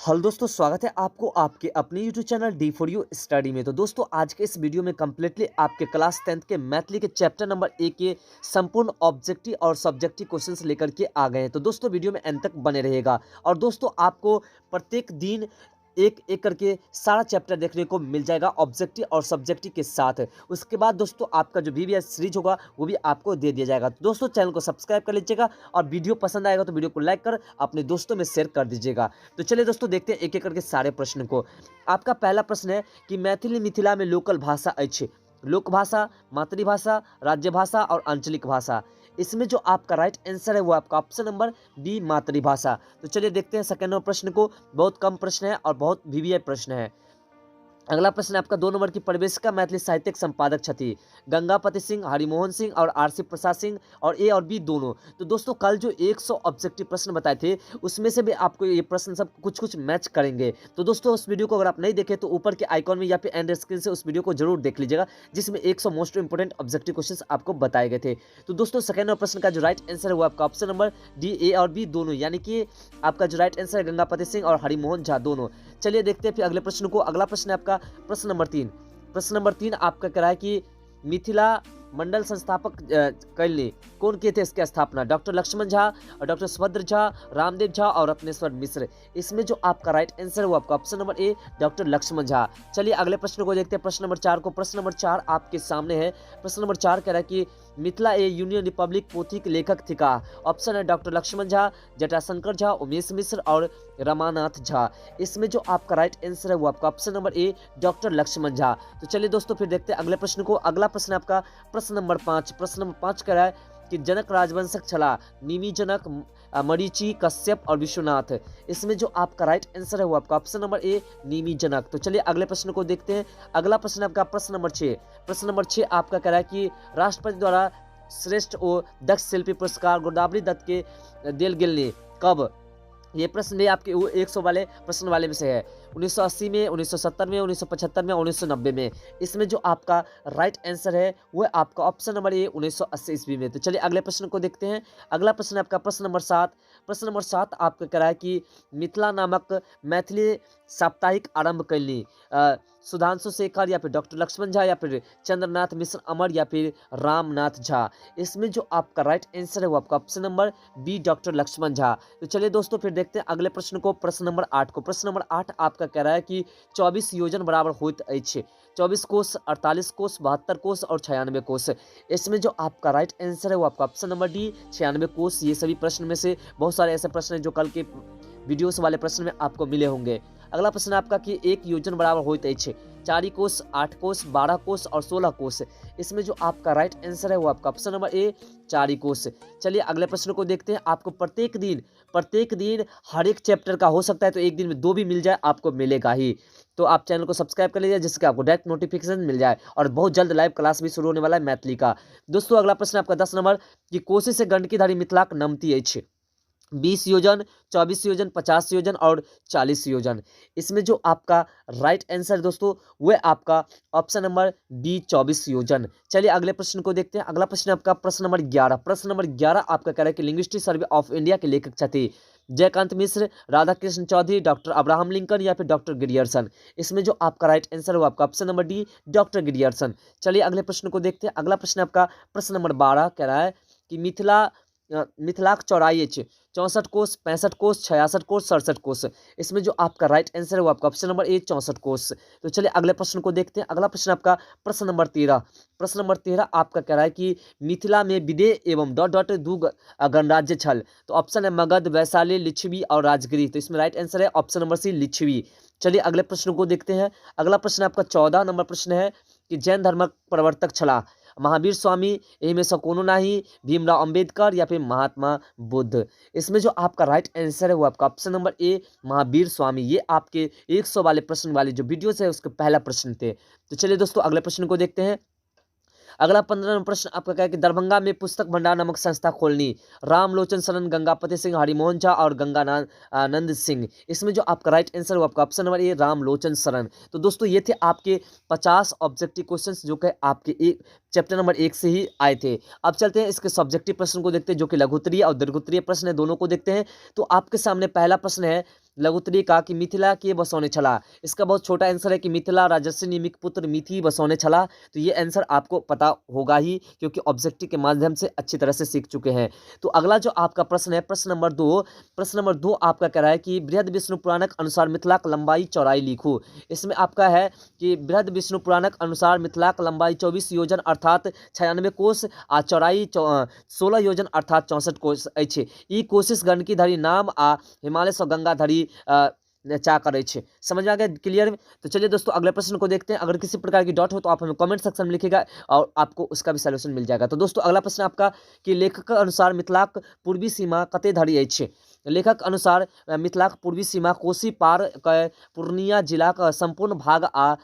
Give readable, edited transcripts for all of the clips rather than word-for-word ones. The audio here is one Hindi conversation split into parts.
हेलो दोस्तों, स्वागत है आपको आपके अपने YouTube channel D for you study में। तो दोस्तों, आज के इस वीडियो में कम्प्लीटली आपके क्लास 10th के मैथली के चैप्टर नंबर 1 के संपूर्ण ऑब्जेक्टिव और सब्जेक्टिव क्वेश्चंस लेकर के आ गए हैं। तो दोस्तों, वीडियो में अंत तक बने रहेगा और दोस्तों आपको प्रत्येक दिन एक एक करके सारा चैप्टर देखने को मिल जाएगा ऑब्जेक्टिव और सब्जेक्टिव के साथ। उसके बाद दोस्तों आपका जो वीवीएस सीरीज होगा वो भी आपको दे दिया जाएगा। तो दोस्तों, चैनल को सब्सक्राइब कर लीजिएगा और वीडियो पसंद आएगा तो वीडियो को लाइक कर अपने दोस्तों में शेयर कर दीजिएगा। तो चलिए दोस्तों, देखते हैं एक एक करके सारे प्रश्न को। आपका पहला प्रश्न है कि मैथिली मिथिला में लोकल भाषा अछि। लोक भाषा, मातृभाषा, राज्य भाषा और आंचलिक भाषा। इसमें जो आपका राइट आंसर है वो आपका ऑप्शन नंबर बी मातृभाषा। तो चलिए देखते हैं सेकंड नंबर प्रश्न को। बहुत कम प्रश्न है और बहुत वीवीआई प्रश्न है। अगला प्रश्न आपका 2 नंबर की प्रवेशिका मैथिली साहित्यिक संपादक छथि गंगापति सिंह, हरिमोहन सिंह और आरसी प्रसाद सिंह, और ए और बी दोनों। तो दोस्तों, कल जो 100 ऑब्जेक्टिव प्रश्न बताए थे उसमें से भी आपको ये प्रश्न सब कुछ कुछ मैच करेंगे। तो दोस्तों, उस वीडियो को अगर आप नहीं देखें तो ऊपर के आइकॉन में या फिर एंड स्क्रीन से उस वीडियो को जरूर देख लीजिएगा, जिसमें 100 मोस्ट इंपोर्टेंट ऑब्जेक्टिव क्वेश्चन आपको बताए गए थे। तो दोस्तों, सेकंड नंबर प्रश्न का जो राइट आंसर है वो आपका ऑप्शन नंबर डी, ए और बी दोनों, यानी कि आपका जो राइट आंसर है गंगापति सिंह और हरिमोहन झा दोनों। चलिए देखते हैं फिर अगले प्रश्न को। अगला प्रश्न है आपका प्रश्न नंबर 3। प्रश्न नंबर 3 आपका कह रहा है कि मिथिला मंडल संस्थापक कैले कौन किए थे इसकी स्थापना? डॉक्टर लक्ष्मण झा और डॉक्टर सुभद्र झा, रामदेव झा और रत्नेश्वर मिश्र। इसमें जो आपका राइट आंसर है वो आपका option number A doctor Lakshman Jha. चलिए अगले प्रश्न को देखते हैं, प्रश्न नंबर 4 को। प्रश्न नंबर 4 आपके सामने है। प्रश्न नंबर 4 कह रहा है कि मिथिला ए यूनियन रिपब्लिक पोथी के लेखक थे का? ऑप्शन है डॉक्टर लक्ष्मण झा, जटाशंकर झा, उमेश मिश्र और रमानाथ झा। इसमें जो आपका राइट आंसर है वो आपका option number A doctor Lakshman Jha. तो चलिए दोस्तों, फिर देखते हैं अगले प्रश्न को। अगला प्रश्न आपका प्रश्न नंबर 5। प्रश्न नंबर 5 कह रहा है कि जनक राजवंशक छला निमि जनक, मरीचि, कश्यप और विश्वनाथ। इसमें जो आपका राइट आंसर है वो आपका ऑप्शन नंबर ए निमि जनक। तो चलिए अगले प्रश्न को देखते हैं। अगला प्रश्न आपका प्रश्न नंबर 6। प्रश्न नंबर 6 आपका कह रहा है कि राष्ट्रपति द्वारा श्रेष्ठ और दक्ष शिल्पी पुरस्कार गोदावरी दत्त के दिल गिलने कब? ये प्रश्न भी आपके 100 वाले प्रश्न वाले में से है। 1980 में, 1970 में, 1975 में, 1990 में। इसमें जो आपका राइट आंसर है वो है आपका ऑप्शन नंबर ए 1980 ईस्वी में। तो चलिए अगले प्रश्न को देखते हैं। अगला प्रश्न है आपका प्रश्न नंबर 7। प्रश्न नंबर 7 आपका कह रहा है कि मिथिला नामक मैथिली साप्ताहिक आरंभ कैली सुधांशु शेखर या फिर डॉक्टर लक्ष्मण झा या फिर चंद्रनाथ मिश्र अमर या फिर रामनाथ झा। इसमें जो आपका राइट आंसर है वो आपका option number B doctor Lakshman Jha. तो चलिए दोस्तों, फिर देखते हैं अगले प्रश्न को। प्रश्न नंबर 8 को। प्रश्न नंबर 8 आपका कह रहा है कि 24 योजन बराबर होइत अछि 24 कोष, 48 कोष, 72 कोष और 96 कोष। इसमें जो आपका राइट आंसर है वो आपका ऑप्शन नंबर डी 96 कोष। ये सभी प्रश्न में से बहुत सारे ऐसे प्रश्न हैं जो कल के वीडियोस वाले प्रश्न में आपको मिले होंगे। अगला प्रश्न आपका कि एक योजन बराबर होइत अछि 4 कोष, 8 कोष, 12 कोष और 16 कोष। इसमें जो आपका राइट आंसर है वो आपका ऑप्शन नंबर ए 4 कोष। चलिए अगले प्रश्न को देखते हैं। आपको प्रत्येक दिन हर एक चैप्टर का हो सकता है तो एक दिन में 2 भी मिल जाए, आपको मिलेगा ही। तो आप चैनल को सब्सक्राइब कर लीजिए जिससे आपको डायरेक्ट नोटिफिकेशन मिल जाए, और बहुत जल्द लाइव क्लास भी शुरू होने वाला है मैथिली का। दोस्तों, अगला प्रश्न आपका 10 नंबर कि कोशी से गंडकीधारी मिथिलाक नमती अछि 20 योजन, 24 योजन, 50 योजन और 40 योजन। इसमें जो आपका राइट आंसर दोस्तों वो है आपका ऑप्शन नंबर बी 24 योजन। चलिए अगले प्रश्न को देखते हैं। अगला प्रश्न आपका प्रश्न नंबर 11। प्रश्न नंबर 11 आपका कह रहा है कि लिंग्विस्टिक सर्वे ऑफ इंडिया के लेखक छथि Jayakant Mishra, Radhakrishna Chaudhary, doctor Abraham Lincoln या फिर डॉक्टर ग्रियर्सन। इसमें जो आपका राइट आंसर है वो आपका option number D doctor Grierson. चलिए अगले प्रश्न को देखते हैं। अगला प्रश्न आपका प्रश्न नंबर 12 कह रहा है कि मिथिलाक चौड़ाई 64 कोष, 65 कोष, 66 कोष, 67 कोष। इसमें जो आपका राइट आंसर है वो आपका ऑप्शन नंबर ए 64 कोष। तो चलिए अगले प्रश्न को देखते हैं। अगला प्रश्न आपका प्रश्न नंबर 13। प्रश्न नंबर 13 आपका कह रहा है कि मिथिला में विदेह एवं डॉट डॉट दू गणराज्य छल। तो ऑप्शन है मगध, वैशाली, लिच्छवी और राजगिरी। तो इसमें राइट आंसर है ऑप्शन नंबर सी लिच्छवी। चलिए अगले प्रश्न को देखते हैं। अगला प्रश्न आपका 14 नंबर प्रश्न है कि जैन धर्मक प्रवर्तक छला महावीर स्वामी, एही में से कोनो नहीं, भीमराव अंबेडकर या फिर महात्मा बुद्ध। इसमें जो आपका राइट आंसर है वो आपका ऑप्शन नंबर ए महावीर स्वामी। ये आपके 100 वाले प्रश्न वाले जो वीडियोस है उसके पहला प्रश्न थे। तो चलिए दोस्तों अगले प्रश्न को देखते हैं। अगला 15 नंबर प्रश्न आपका क्या है कि दरभंगा में पुस्तक भंडार नामक संस्था खोलनी रामलोचन शरण, गंगापति सिंह, हरिमोहन झा और गंगानंद सिंह। इसमें जो आपका राइट आंसर है वो आपका ऑप्शन नंबर ए रामलोचन शरण। तो दोस्तों ये थे आपके 50 ऑब्जेक्टिव क्वेश्चंस जो कि आपके एक चैप्टर नंबर 1 से ही आए थे। अब चलते हैं इसके सब्जेक्टिव प्रश्न को देखते हैं जो कि लघुत्तरीय और दीर्घोत्तरीय प्रश्न है, दोनों को देखते हैं। तो आपके सामने पहला प्रश्न है लघुत्तरी का कि मिथिला के बसौने छला। इसका बहुत छोटा आंसर है कि मिथिला राजर्षि निमिक पुत्र मिथि बसौने छला। तो ये आंसर आपको पता होगा ही, क्योंकि ऑब्जेक्टिव के माध्यम से अच्छी तरह से सीख चुके हैं। तो अगला जो आपका प्रश्न है, प्रश्न नंबर 2 आपका कह रहा है कि बृहद विष्णु पुराणक अनुसार मिथिलाक लंबाई चौड़ाई लिखो। इसमें आपका है कि बृहद विष्णु पुराणक अनुसार मिथिलाक लंबाई 24 योजन अर्थात 96 कोस आ चौड़ाई 16 योजन अर्थात 64 कोस अछि। ई कोशिश गंडकी धरी नाम आ हिमालय से गंगा धरी चा करे छे। समझ में आ गया, क्लियर। तो चलिए दोस्तों अगले प्रश्न को देखते हैं। अगर किसी प्रकार की डाउट हो तो आप हमें कमेंट सेक्शन में लिखिएगा और आपको उसका भी सलूशन मिल जाएगा। तो दोस्तों अगला प्रश्न आपका कि लेखक के अनुसार मिथिलाक पूर्वी सीमा कते धरि अछि। लेखक अनुसार मिथिलाक पूर्वी सीमा कोसी पार के पूर्णिया जिला का संपूर्ण भाग आ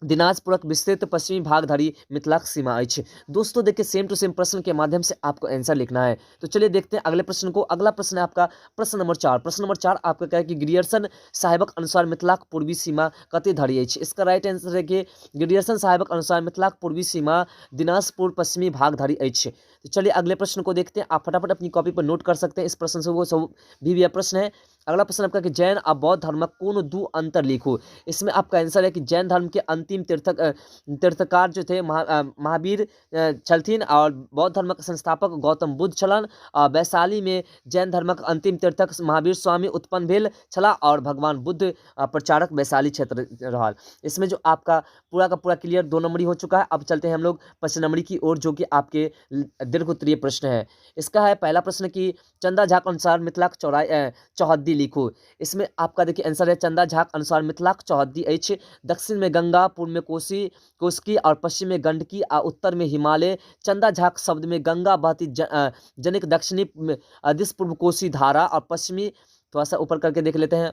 दिनाजपुरक विस्तृत पश्चिमी भाग धरी मिथिलाक सीमा अछि। दोस्तों देखिए सेम टू सेम प्रश्न के माध्यम से आपको आंसर लिखना है। तो चलिए देखते हैं अगले प्रश्न को। अगला प्रश्न है आपका प्रश्न नंबर 4। प्रश्न नंबर 4 आपका क्या है कि ग्रियर्सन साहेबक अनुसार मिथिलाक पूर्वी सीमा कते धरि अछि। इसका राइट आंसर है कि ग्रियर्सन साहेबक अनुसार मिथिलाक पूर्वी सीमा दिनाजपुर पश्चिमी भाग धरि अछि। तो चलिए अगले प्रश्न को देखते हैं। आप फटाफट अपनी कॉपी पर नोट कर सकते हैं इस प्रश्न से, वो सब भी प्रश्न है। अगला प्रश्न आपका कि जैन और बौद्ध धर्मक कोन दू अंतर लिखो। इसमें आपका आंसर है कि जैन धर्म के अंतिम तीर्थकार जो थे महावीर छलथिन और बौद्ध धर्म के संस्थापक गौतम बुद्ध छलन। वैशाली में जैन धर्मक अंतिम तीर्थक महावीर स्वामी उत्पन्न भेल छला और भगवान बुद्ध प्रचारक वैशाली क्षेत्र रहल। इसमें जो आपका पूरा का पूरा क्लियर 2 नंबरी हो चुका है। अब चलते हैं हम लोग 5 नंबरी की ओर, जो कि आपके दीर्घ उत्तरीय प्रश्न है। इसका है पहला प्रश्न कि चंदा झा के अनुसार मिथिलाक चौहद्दी लिखो। इसमें आपका देखिए आंसर है चंदा झा के अनुसार मिथिलाक चौहद्दी अछि। दक्षिण में गंगा, पूर्व में कोसकी और पश्चिम में गंडकी आ उत्तर में हिमालय। चंदा झा के शब्द में गंगा बहती जनिक दक्षिणी दिश पूर्व कोसी धारा और पश्चिमी, थोड़ा सा ऊपर करके देख लेते हैं,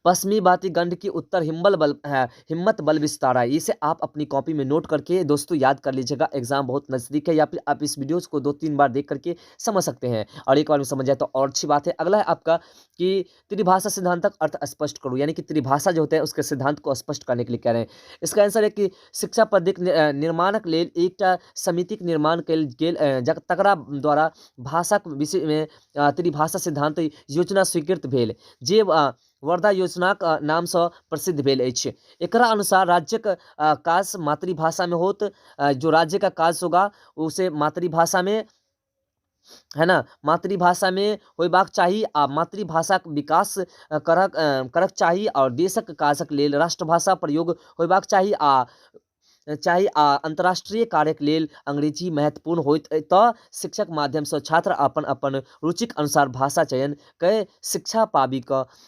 पश्चिमी बाती गंडकी, उत्तर हिम्मत बल विस्तारा। इसे आप अपनी कॉपी में नोट करके दोस्तों याद कर लीजिएगा। एग्जाम बहुत नजदीक है, या फिर आप इस वीडियोस को 2-3 बार देख करके समझ सकते हैं और एक बार में समझ जाए तो और अच्छी बात है। अगला है आपका कि त्रिभाषा सिद्धांतक अर्थ स्पष्ट करो, यानी कि त्रिभाषा जो होता है उसके सिद्धांत को स्पष्ट करने के लिए कह रहे हैं। इसका आंसर है कि शिक्षा पद्धति निर्माणक लेल एकटा समितिक निर्माण कयल गेल तकरा द्वारा भाषाक विषय में त्रिभाषा सिद्धांत योजना स्वीकृत भेल, जे वर्धा योजना नाम से प्रसिद्ध भेल अछि। एकरा अनुसार राज्य का काज मातृभाषा में होत, जो राज्य का काज होगा उसे मातृभाषा में, है ना, मातृभाषा में होयबाक चाही आ मातृभाषा के विकास करक चाही और देशक काजक लेल राष्ट्रभाषा प्रयोग होयबाक चाही आ अंतर्राष्ट्रीय कार्यक लेल अंग्रेजी महत्वपूर्ण होइत तऽ शिक्षक माध्यम से छात्र अपन अपन रुचिक अनुसार भाषा चयन कए शिक्षा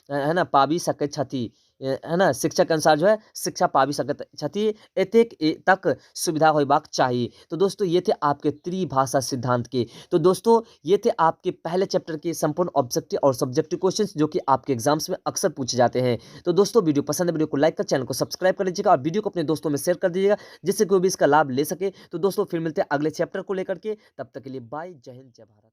है ना पाबी सकैत छथि, है ना, शिक्षक के अनुसार जो है शिक्षा पाबी सकैत छथि, एतेक तक सुविधा होयबाक चाहिए। तो दोस्तों ये थे आपके त्रिभाषा सिद्धांत के। तो दोस्तों ये थे आपके पहले चैप्टर के संपूर्ण ऑब्जेक्टिव और सब्जेक्टिव क्वेश्चंस, जो कि आपके एग्जाम्स में अक्सर पूछे जाते हैं। तो दोस्तों वीडियो पसंद है, वीडियो को लाइक कर, चैनल को सब्सक्राइब कर लीजिएगा और वीडियो को अपने दोस्तों में शेयर कर दीजिएगा, जिससे कोई भी इसका लाभ ले सके। तो दोस्तों फिर मिलते हैं अगले चैप्टर को लेकर के, तब तक के लिए बाय, जय हिंद, जय भारत।